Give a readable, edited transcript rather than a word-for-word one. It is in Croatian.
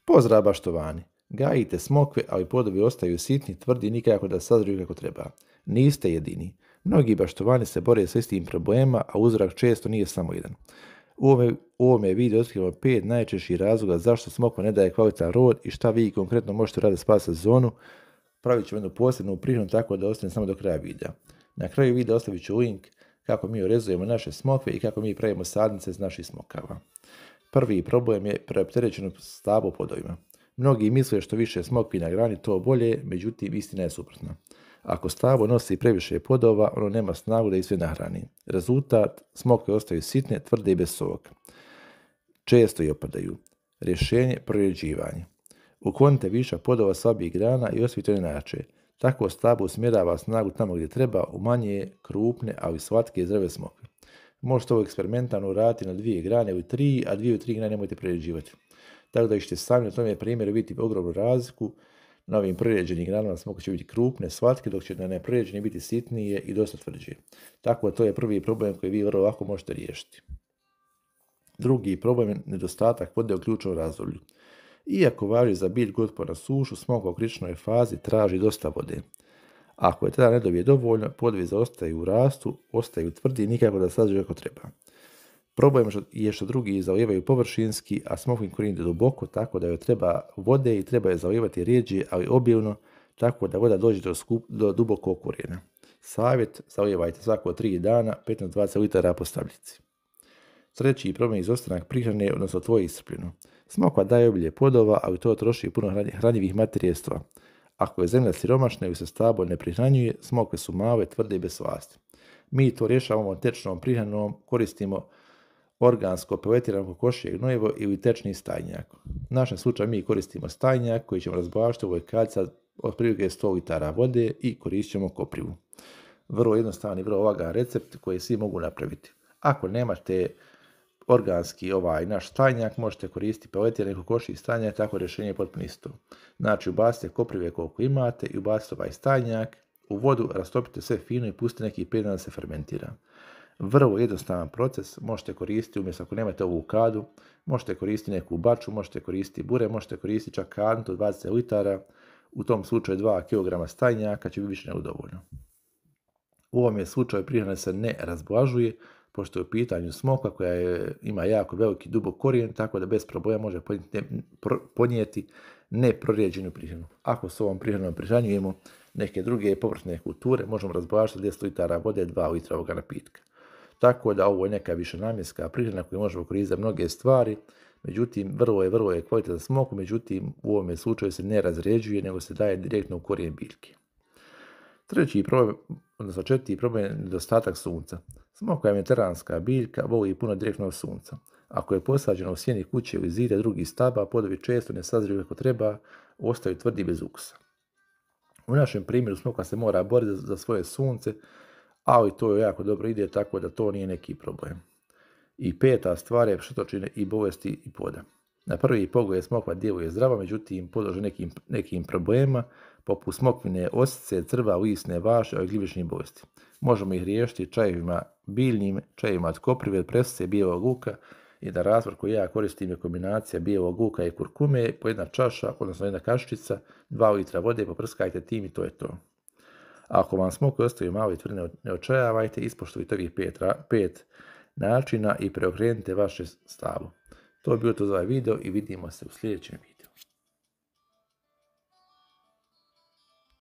Pozdrav baštovani! Gajite smokve, ali plodovi ostaju sitni, tvrdi, nikako da sazriju kako treba. Niste jedini. Mnogi baštovani se bore sa istim problema, a uzrok često nije samo jedan. U ovome videu otkrivamo 5 najčešćih razloga zašto smokva ne daje kvalitetan rod i šta vi konkretno možete raditi spasiti sezonu. Pravit ćemo jednu posebnu prihranu tako da ostane samo do kraja videa. Na kraju videa ostavit ću link kako mi urezujemo naše smokve i kako mi pravimo sadnice iz naših smokava. Prvi problem je preopterećenost stabla plodovima. Mnogi misle što više smokvi na grani to bolje, međutim istina je suprotna. Ako stablo nosi previše plodova, ono nema snagu da ih sve nahrani. Rezultat, smokve ostaju sitne, tvrde i bez soka. Često i opadaju. Rješenje, prorjeđivanje. Uklonite višak plodova slabijih grana i osvijete one najjače. Tako stablo usmjerava snagu tamo gdje treba, u manje, krupne, ali slatke i zdrave smokve. Možete ovo eksperimentalno uraditi na 2 grane ili 3, a 2 ili 3 grane nemojte prorjeđivati. Tako da ćete sami na tome primjeru vidjeti ogromnu razliku. Na ovim prorjeđenim granama smokve će biti krupne, slatke, dok će na neprorjeđenim biti sitnije i dosta tvrđe. Tako da to je prvi problem koji vi vrlo lako možete riješiti. Drugi problem je nedostatak vode u ključnom razdoblju. Iako važi za biljku otporna na sušu, smokva u kritičnoj fazi traži dosta vode. Ako je tada ne dobije dovoljno, plodovi zaostaju u rastu, ostaju tvrdi i nikako da sazriju kako treba. Problem je što drugi zalijevaju površinski, a smokvin korijen ide duboko, tako da joj treba vode i treba je zalijevati rjeđe, ali obilno, tako da voda dođe do dubokog korijena. Savjet, zalijevajte svako 3 dana, 15-20 litara po stabljici. Treći problem je izostanak prihrane, odnosno tvoje iscrpljeno. Smokva daje obilje plodova, ali to troši puno hranjivih materijalstva. Ako je zemlja siromašna ili se stablo ne prihranjuje, smokve su male, tvrde i bez slasti. Mi to rješavamo tečnom prihranom, koristimo organsko peletirano kokošje gnojivo ili tečni stajnjak. U našem slučaju mi koristimo stajnjak koji ćemo razblaštiti u ovoj kaljici otprilike 100 litara vode i koristit ćemo koprivu. Vrlo jednostavan i vrlo lagan recept koji svi mogu napraviti. Ako nemate organski naš stajnjak, možete koristiti peletirani kokošji stajnjak, tako rješenje je potpuno isto. Znači ubacite koprive koliko imate i ubacite ovaj stajnjak u vodu, rastopite sve fino i pustite nekih 5 dana da se fermentira. Vrlo jednostavan proces, možete koristiti umjesto ako nemate ovu kadu, možete koristiti neku baču, možete koristiti bure, možete koristiti čak kantu od 20 litara, u tom slučaju 2 kg stajnjaka će biti više nego dovoljno. U ovom je slučaju prihrana se ne razblažuje, pošto je u pitanju smokva koja ima jako veliki dubok korijen, tako da bez problema može podnijeti neprorjeđenu prihranu. Ako s ovom prihranom prihranjujemo neke druge površne kulture, možemo razblažiti 10 litara vode, 2 litra ovoga napitka. Tako da ovo je neka višenamjenska prihrana koju možemo koristiti za mnoge stvari, međutim vrlo je kvalitetna smokva, međutim u ovom slučaju se ne razređuje, nego se daje direktno u korijen biljke. Četvrti problem je nedostatak sunca. Smokva je mediteranska biljka, voli puno direktnog sunca. Ako je posađena u sjeni kuće ili zida drugih staba, plodovi često ne sazriju kako treba, ostaju tvrdi bez ukusa. U našem primjeru smokva se mora boriti za svoje sunce, ali to jako dobro ide, tako da to nije neki problem. I peta stvar je štetočine i bolesti i ploda. Na prvi pogled smokva djeluje zdrava, međutim podložna nekim problema, poput smokvine osice, crva, lisne vaše i gljivičnih bolesti. Možemo ih riješiti čajevima biljnim, čajevima od koprive, presice, bijelog luka. Jedan razvor koji ja koristim je kombinacija bijelog luka i kurkume, po 1 čaša, odnosno 1 kašičica, 2 litra vode, poprskajte tim i to je to. Ako vam smokve ostaju malo i tvrde, ne očajavajte, ispoštujte ovih 5 načina i preokrenite vaše stablo. To je bilo to za ovaj video i vidimo se u sljedećem videu.